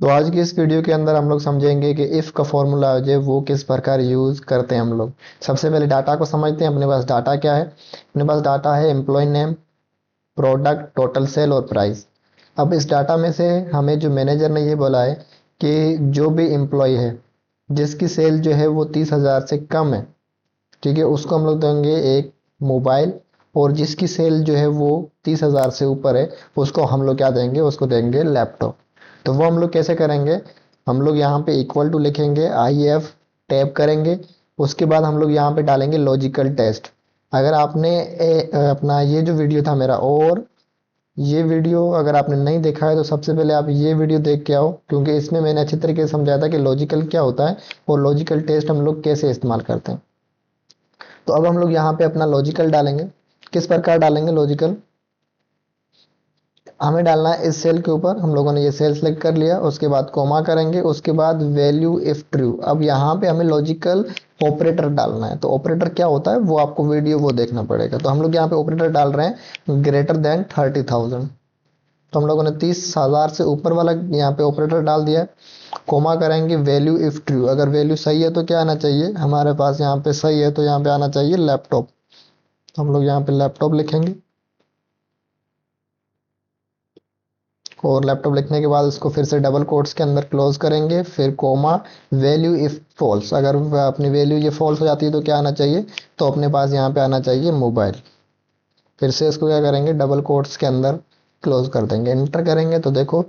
तो आज की इस वीडियो के अंदर हम लोग समझेंगे कि इफ का फॉर्मूला जो है वो किस प्रकार यूज करते हैं हम लोग। सबसे पहले डाटा को समझते हैं। अपने पास डाटा क्या है? अपने पास डाटा है employ name, product, total sale और प्राइस। अब इस डाटा में से हमें जो मैनेजर ने ये बोला है कि जो भी एम्प्लॉय है जिसकी सेल जो है वो 30,000 से कम है, ठीक है, उसको हम लोग देंगे एक मोबाइल। और जिसकी सेल जो है वो 30,000 से ऊपर है उसको हम लोग क्या देंगे? उसको देंगे लैपटॉप। तो वो हम लोग कैसे करेंगे? हम लोग यहाँ पे इक्वल टू लिखेंगे, आई एफ टैप करेंगे। उसके बाद हम लोग यहाँ पे डालेंगे लॉजिकल टेस्ट। अगर आपने अपना ये जो वीडियो था मेरा, और ये वीडियो अगर आपने नहीं देखा है तो सबसे पहले आप ये वीडियो देख के आओ, क्योंकि इसमें मैंने अच्छी तरीके से समझाया था कि लॉजिकल क्या होता है और लॉजिकल टेस्ट हम लोग कैसे इस्तेमाल करते हैं। तो अब हम लोग यहाँ पे अपना लॉजिकल डालेंगे। किस प्रकार डालेंगे लॉजिकल? हमें डालना है इस सेल के ऊपर। हम लोगों ने ये सेल सेलेक्ट कर लिया, उसके बाद कोमा करेंगे, उसके बाद वैल्यू इफ ट्रू। अब यहाँ पे हमें लॉजिकल ऑपरेटर डालना है। तो ऑपरेटर क्या होता है वो आपको वीडियो वो देखना पड़ेगा। तो हम लोग यहाँ पे ऑपरेटर डाल रहे हैं ग्रेटर देन 30,000। तो हम लोगों ने 30,000 से ऊपर वाला यहाँ पे ऑपरेटर डाल दिया है। कोमा करेंगे, वैल्यू इफ ट्रू। अगर वैल्यू सही है तो क्या आना चाहिए हमारे पास? यहाँ पे सही है तो यहाँ पे आना चाहिए लैपटॉप। तो हम लोग यहाँ पे लैपटॉप लिखेंगे, और लैपटॉप लिखने के बाद इसको फिर से डबल कोट्स के अंदर क्लोज करेंगे, फिर कोमा, वैल्यू इफ फॉल्स। अगर अपनी वैल्यू ये फॉल्स हो जाती है तो क्या आना चाहिए? तो अपने पास यहाँ पे आना चाहिए मोबाइल। फिर से इसको क्या करेंगे? डबल कोट्स के अंदर क्लोज कर देंगे, एंटर करेंगे। तो देखो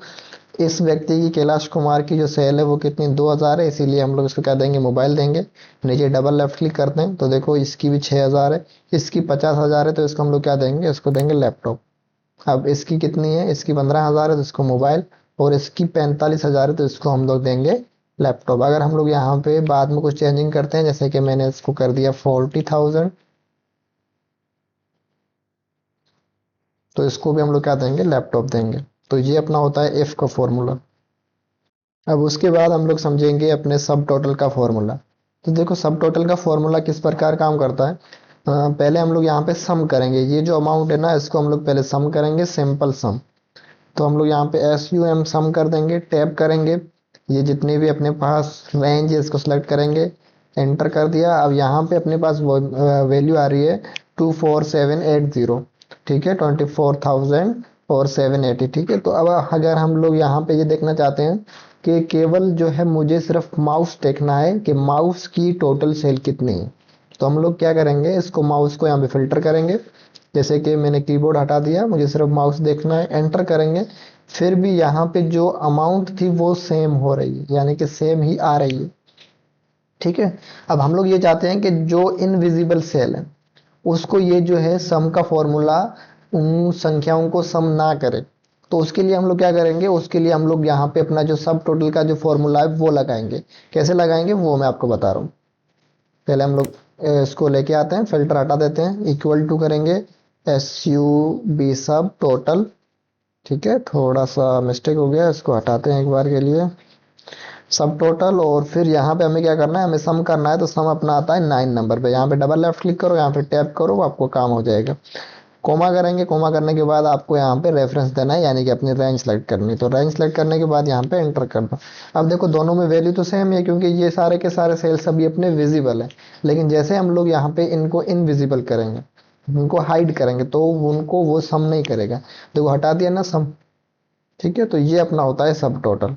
इस व्यक्ति की, कैलाश कुमार की जो सेल है वो कितनी 2,000 है, इसीलिए हम लोग इसको क्या देंगे? मोबाइल देंगे। नीचे डबल लेफ्ट क्लिक करते हैं तो देखो इसकी भी 6,000 है, इसकी 50,000 है, तो इसको हम लोग क्या देंगे? इसको देंगे लैपटॉप। अब इसकी कितनी है? इसकी 15,000 है तो इसको मोबाइल। और इसकी 45,000 है तो इसको हम लोग देंगे लैपटॉप। अगर हम लोग यहाँ पे बाद में कुछ चेंजिंग करते हैं, जैसे कि मैंने इसको कर दिया 40,000, तो इसको भी हम लोग क्या देंगे? लैपटॉप देंगे। तो ये अपना होता है इफ का फॉर्मूला। अब उसके बाद हम लोग समझेंगे अपने सब टोटल का फॉर्मूला। तो देखो सब टोटल का फॉर्मूला किस प्रकार काम करता है। पहले हम लोग यहाँ पे सम करेंगे। ये जो अमाउंट है ना, इसको हम लोग पहले सम करेंगे, सिंपल सम। तो हम लोग यहाँ पे एस यू एम सम कर देंगे, टैप करेंगे। ये जितनी भी अपने पास रेंज है इसको सेलेक्ट करेंगे, एंटर कर दिया। अब यहाँ पे अपने पास वैल्यू आ रही है 24780, ठीक है, 24,000 और 780, ठीक है। तो अब अगर हम लोग यहाँ पे ये देखना चाहते हैं कि केवल जो है मुझे सिर्फ माउस देखना है कि माउस की टोटल सेल कितनी है, तो हम लोग क्या करेंगे? इसको माउस को यहाँ पे फिल्टर करेंगे। जैसे कि मैंने कीबोर्ड हटा दिया, मुझे सिर्फ माउस देखना है, एंटर करेंगे। फिर भी यहाँ पे जो अमाउंट थी वो सेम हो रही है, यानी कि सेम ही आ रही है, ठीक है। अब हम लोग ये चाहते हैं कि जो इनविजिबल सेल है उसको ये जो है सम का फॉर्मूला उन संख्याओं को सम ना करे। तो उसके लिए हम लोग क्या करेंगे? उसके लिए हम लोग यहाँ पे अपना जो सब टोटल का जो फॉर्मूला है वो लगाएंगे। कैसे लगाएंगे वो मैं आपको बता रहा हूँ। पहले हम लोग इसको लेके आते हैं, फिल्टर हटा देते हैं, इक्वल टू करेंगे एस यू बी सब टोटल, ठीक है। थोड़ा सा मिस्टेक हो गया, इसको हटाते हैं एक बार के लिए, सब टोटल। और फिर यहाँ पे हमें क्या करना है? हमें सम करना है। तो सम अपना आता है 9 नंबर पे। यहाँ पे डबल लेफ्ट क्लिक करो, यहाँ पे टैप करो, आपको काम हो जाएगा। कोमा करेंगे, कोमा करने के बाद आपको यहाँ पे रेफरेंस देना है, यानी कि अपनी रेंज सेलेक्ट करनी है। तो रेंज सेलेक्ट करने के बाद यहाँ पे एंटर कर दो। अब देखो दोनों में वैल्यू तो सेम है, क्योंकि ये सारे के सारे सेल्स अभी अपने विजिबल है। लेकिन जैसे हम लोग यहाँ पे इनको इनविजिबल करेंगे, उनको हाइड करेंगे, तो उनको वो सम नहीं करेगा। देखो हटा दिया ना सम, ठीक है। तो ये अपना होता है सब टोटल।